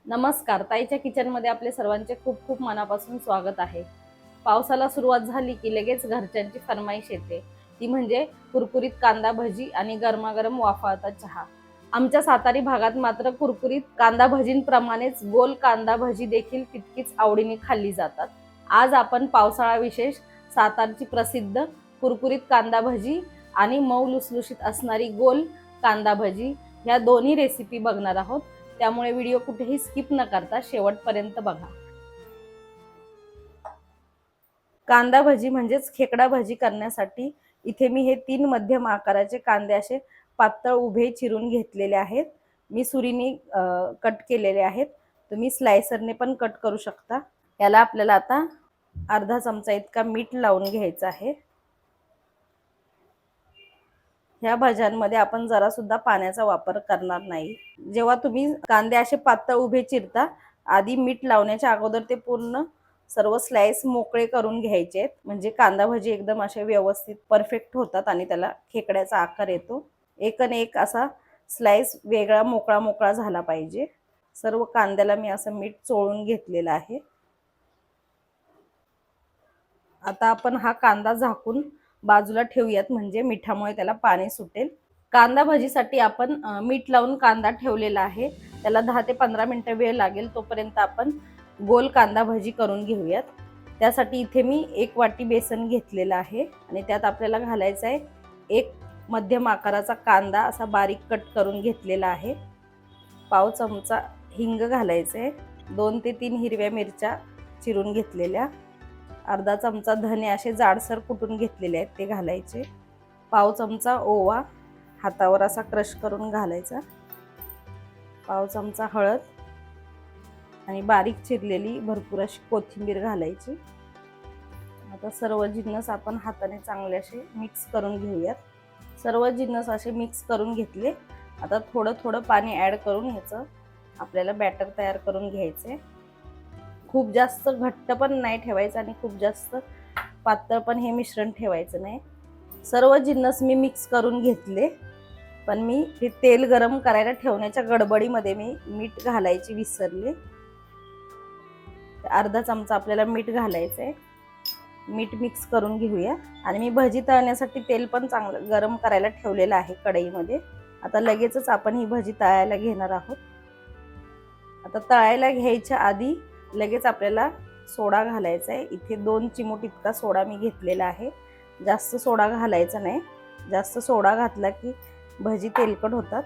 नमस्कार, ताईच्या किचनमध्ये आपले सर्वांचे खूप खूप मनापासून स्वागत आहे। पावसाला सुरुवात झाली की लगेच घरच्यांची फरमाईश येते, ती म्हणजे कुरकुरीत कांदा भजी आणि गरमागरम वाफाळता चहा। आमच्या सातारी भागात मात्र कुरकुरीत कांदा भजींप्रमाणेच गोल कांदा भजी देखील तितकीच आवडीने खाल्ली जातात। आज आपण पावसाळा विशेष सातारची प्रसिद्ध कुरकुरीत कांदा भजी आणि मऊ लुसलुशीत असणारी गोल कांदा भजी ह्या दोन्ही रेसिपी बघणार आहोत। त्यामुळे व्हिडिओ कुठेही स्किप न करता शेवटपर्यंत बघा। कांदा भजी म्हणजेच खेकडा भजी करण्यासाठी इथे मी हे 3 मध्यम आकाराचे कांदे असे पातळ उभे चिरून घेतलेले आहेत। मी सुरीने कट केलेले आहेत। तुम्ही स्लायसरने पण कट करू शकता। याला आपल्याला आता अर्धा चमचा इतका मीठ लावून घ्यायचं आहे। ह्या भाज्यांमध्ये आपण जरा सुद्धा पाण्याचा वापर करणार नाही। जेव्हा तुम्ही कांदे असे पातळ उभे चिरता, आधी मीठ लावण्याच्या अगोदर ते पूर्ण सर्व स्लाइस मोकळे करून घ्यायचे, म्हणजे कांदा भजी एकदम असे व्यवस्थित परफेक्ट होतात आणि त्याला खेकड्याचा आकार येतो। एकन एक असा स्लाइस वेगळा मोकळा मोकळा झाला पाहिजे। सर्व कांद्याला मी असं मीठ चोळून घेतलेलं आहे। आता आपण हा कांदा झाकून बाजूला ठेवूयात, म्हणजे मिठामुळे त्याला पाणी सुटेल। कांदा भजीसाठी आपण मीठ लावून कांदा ठेवलेला आहे। त्याला 10 ते 15 मिनिटं वेळ लागेल। तोपर्यंत आपण गोल कांदा भजी करून घेऊयात। त्यासाठी इथे मी 1 वाटी बेसन घेतलेला आहे आणि त्यात आपल्याला घालायचा आहे 1 मध्यम आकाराचा कांदा असा बारीक कट करून घेतलेला आहे। पाव चमचा हिंग घालायचे आहे। 2 ते 3 हिरव्या मिरच्या चिरून घेतलेल्या, अर्धा चमचा धने असे जाडसर कुटून घेतलेले आहेत ते घालायचे, पाव चमचा ओवा हातावर असा क्रश करून घालायचा, पाव चमचा हळद आणि बारीक चिरलेली भरपूर अशी कोथिंबीर घालायची। आता सर्व जिन्नस आपण हाताने चांगले असे मिक्स करून घेऊयात। सर्व जिन्नस असे मिक्स करून घेतले। आता थोडं थोडं पाणी ॲड करून ह्याचं आपल्याला बॅटर तयार करून घ्यायचे। खूप जास्त घट्ट पण नाही ठेवायचं आणि खूप जास्त पातळ पण हे मिश्रण ठेवायचं नाही। सर्व जिन्नस मी मिक्स करून घेतले, पण मी हे तेल गरम करायला ठेवण्याच्या गडबडीमध्ये मी मीठ घालायची विसरले। अर्धा चमचा आपल्याला मीठ घालायचं आहे। मीठ मिक्स करून घेऊया आणि मी भजी तळण्यासाठी तेल पण चांगलं गरम करायला ठेवलेलं आहे कढईमध्ये। आता लगेचच आपण ही भजी तळायला घेणार आहोत। आता तळायला घ्यायच्या आधी लगेच आपल्याला सोडा घालायचा आहे। इथे 2 चिमूट इतका सोडा मी घेतलेला आहे। जास्त सोडा घालायचा नाही, जास्त सोडा घातला की भजी तेलकट होतात।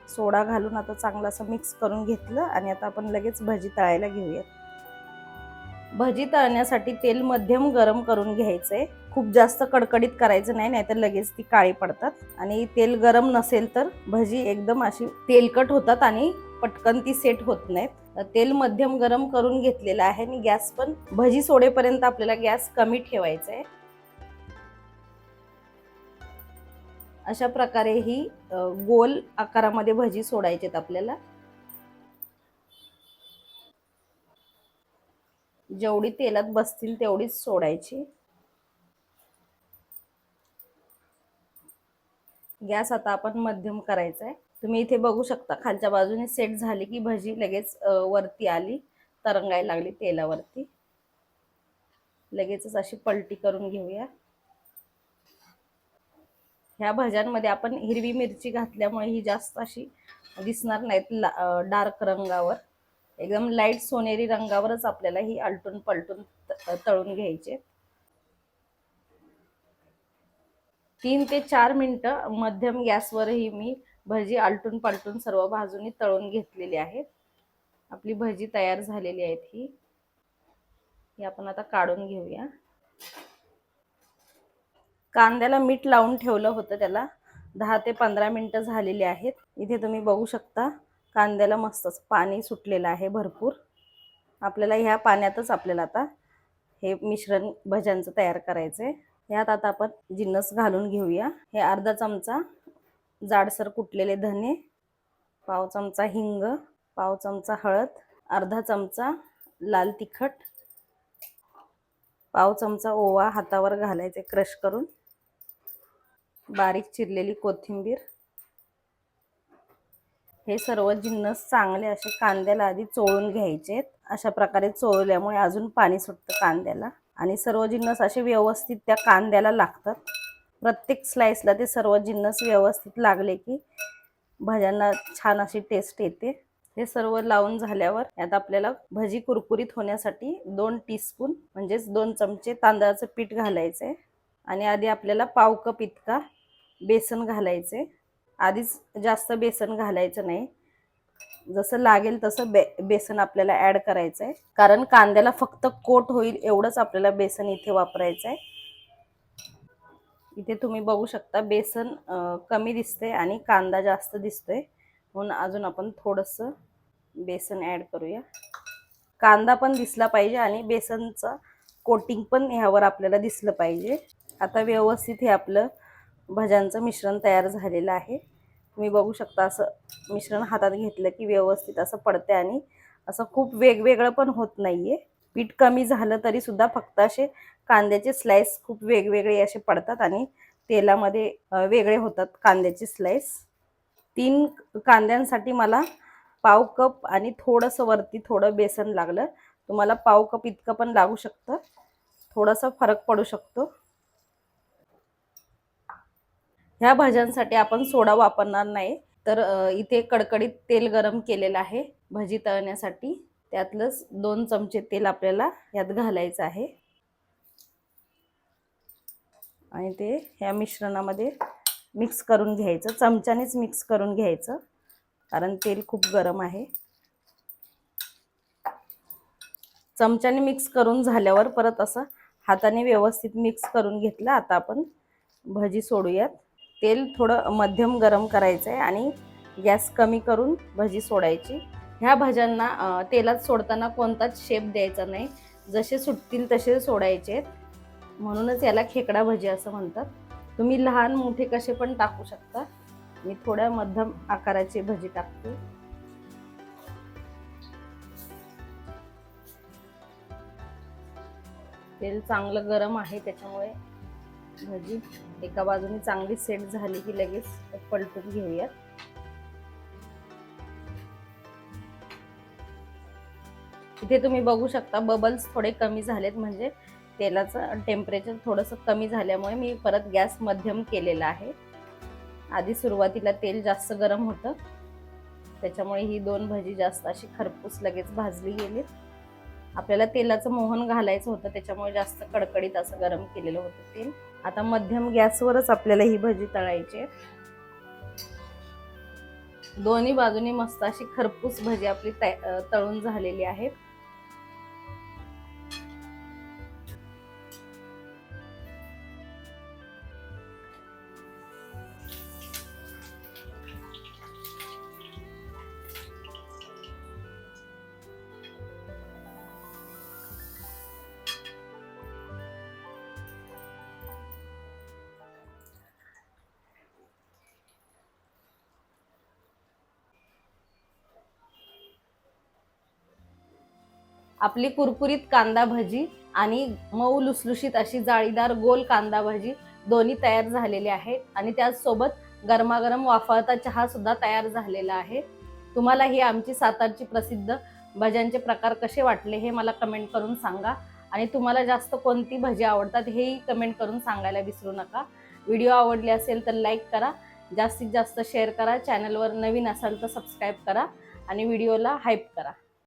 सोडा घालून आता चांगलं असं मिक्स करून घेतलं आणि आता आपण लगेच भजी तळायला घेऊया। भजी तळण्यासाठी तेल मध्यम गरम करून घ्यायचंय। खूप जास्त कडकडीत करायचं नाही, नाहीतर लगेच ती काळी पडतात आणि तेल गरम नसेल तर भजी एकदम अशी तेलकट होतात आणि पटकन ती सेट होत नाहीत। तेल मध्यम गरम करून घेतलेलं आहे आणि गॅस पण भजी सोडेपर्यंत आपल्याला गॅस कमी ठेवायचा आहे। अशा प्रकारे ही गोल आकारामध्ये भजी सोडायची आहेत आपल्याला। जेवढी तेलात बसतील तेवढीच सोडायची। गॅस आता आपण मध्यम करायचा आहे। तुम्ही इथे बघू शकता खालच्या बाजूने सेट झाली की भजी लगेच वरती आली, तरंगायला लागली तेलावरती। लगेचच अशी पलटी करून घेऊया। ह्या भाज्यांमध्ये आपण हिरवी मिरची घातल्यामुळे ही जास्त अशी दिसणार नाहीत डार्क रंगावर, एकदम लाईट सोनेरी रंगावरच आपल्याला ही आलटून पलटून तळून घ्यायचे। 3 ते 4 मिनिटं मध्यम गॅसवर ही मी भजी आलटून पलटून सर्व बाजूनी तळून घेतलेली आहे। आपली भजी तयार झालेली आहे। ही आपण आता काढून घेऊया। कांद्याला मीठ लावून ठेवलं होतं, त्याला 10 ते 15 मिनिटं झालेली आहेत। इथे तुम्ही बघू शकता कांद्याला मस्तच पाणी सुटलेलं आहे भरपूर। आपल्याला ह्या पाण्यातच आपल्याला आता हे मिश्रण भज्यांचं तयार करायचंय। यात आता आपण जिन्नस घालून घेऊया। हे अर्धा चमचा जाडसर कुटलेले धने, पाव चमचा हिंग, पाव चमचा हळद, अर्धा चमचा लाल तिखट, पाव चमचा ओवा हातावर घालायचे क्रश करून, बारीक चिरलेली कोथिंबीर, हे सर्व जिन्नस चांगले असे कांद्याला आधी चोळून घ्यायचे. अशा प्रकारे चोळल्यामुळे अजून पाणी सुटतं कांद्याला आणि सर्व जिन्नस असे व्यवस्थित त्या कांद्याला लागतात. प्रत्येक स्लाइसला ते सर्व जिन्नस व्यवस्थित लागले की भज्यांना छान अशी टेस्ट येते. हे सर्व लावून झाल्यावर यात आपल्याला भजी कुरकुरीत होण्यासाठी 2 टीस्पून म्हणजेच 2 चमचे तांदळाचं पीठ घालायचे आणि आधी आपल्याला पाव कप इतका बेसन घालायचे. आधीच जास्त बेसन घालायचं नाही, जसं लागेल तसं बेसन आपल्याला ऍड करायचं आहे, कारण कांद्याला फक्त कोट होईल एवढंच आपल्याला बेसन इथे वापरायचं आहे. इथे तुम्ही बघू शकता बेसन कमी दिसते आणि कांदा जास्त दिसतोय, म्हणून अजून आपण थोडंसं बेसन ऍड करूया. कांदा पण दिसला पाहिजे आणि बेसनचं कोटिंग पण ह्यावर आपल्याला दिसलं पाहिजे. आता व्यवस्थित हे आपलं भज्यांचं मिश्रण तयार झालेलं आहे. तुम्ही बघू शकता असं मिश्रण हातात घेतलं की व्यवस्थित असं पडते आणि असं खूप वेगवेगळं पण होत नाहीये. पीठ कमी झालं तरी सुद्धा फक्त असे कांद्याचे स्लाइस खूप वेगवेगळे असे पडतात आणि तेलामध्ये वेगळे होतात कांद्याचे स्लाइस. 3 कांद्यांसाठी मला पाव कप आणि थोडंसं वरती थोडं बेसन लागलं. तुम्हाला पाव कप इतकं पण लागू शकतं, थोडासा फरक पडू शकतो. ह्या भाज्यांसाठी आपण सोडा वापरणार नाही, तर इथे कडकडीत तेल गरम केलेलं आहे भजी तळण्यासाठी. त्यातलंच 2 चमचे तेल आपल्याला यात घालायचं आहे आणि ते ह्या मिश्रणामध्ये मिक्स करून घ्यायचं. चमच्यानेच मिक्स करून घ्यायचं, कारण तेल खूप गरम आहे. चमच्याने मिक्स करून झाल्यावर परत असं हाताने व्यवस्थित मिक्स करून घेतलं. आता आपण भजी सोडूयात. तेल थोडं मध्यम गरम करायचं आहे आणि गॅस कमी करून भजी सोडायची. ह्या भाज्यांना तेलात सोडताना कोणताच शेप द्यायचा नाही, जसे सुटतील तसे सोडायचे. म्हणूनच याला खेकडा भजी असं म्हणतात. तुम्ही लहान मोठे कसे पण टाकू शकता. मी थोड्या मध्यम आकाराची भजी टाकते. तेल चांगलं गरम आहे, त्याच्यामुळे भजी एका बाजूने चांगली सेट झाली की लगेच पलटून घेऊयात. इथे तुम्ही बघू शकता बबल्स थोडे कमी झालेत, म्हणजे तेलाचं टेम्परेचर थोडंसं कमी झाल्यामुळे मी परत गॅस मध्यम केलेला आहे. आधी सुरुवातीला तेल जास्त गरम होतं, त्याच्यामुळे ही 2 भजी जास्त अशी खरपूस लगेच भाजली गेली. आपल्याला तेलाचं मोहन घालायचं होतं, त्याच्यामुळे जास्त कडकडीत असं गरम केलेलं होतं तेल. आता मध्यम गॅसवरच आपल्याला ही भजी तळायची आहे. दोन्ही बाजूनी मस्त अशी खरपूस भजी आपली तळून झालेली आहे. आपली कुरकुरीत कांदा भजी आणि मऊ लुसलुशीत अशी जाळीदार गोल कांदा भजी दोन्ही तयार झालेले आहेत आणि त्याचसोबत गरमागरम वाफाळता चहा सुद्धा तयार झालेला आहे. तुम्हाला ही आमची सातारची प्रसिद्ध भज्यांचे प्रकार कसे वाटले हे मला कमेंट करून सांगा आणि तुम्हाला जास्त कोणती भजी आवडतात हेही कमेंट करून सांगायला विसरू नका. व्हिडिओ आवडले असेल तर लाईक करा, जास्तीत जास्त शेअर करा, चॅनलवर नवीन असाल तर सबस्क्राईब करा आणि व्हिडिओला हाईप करा.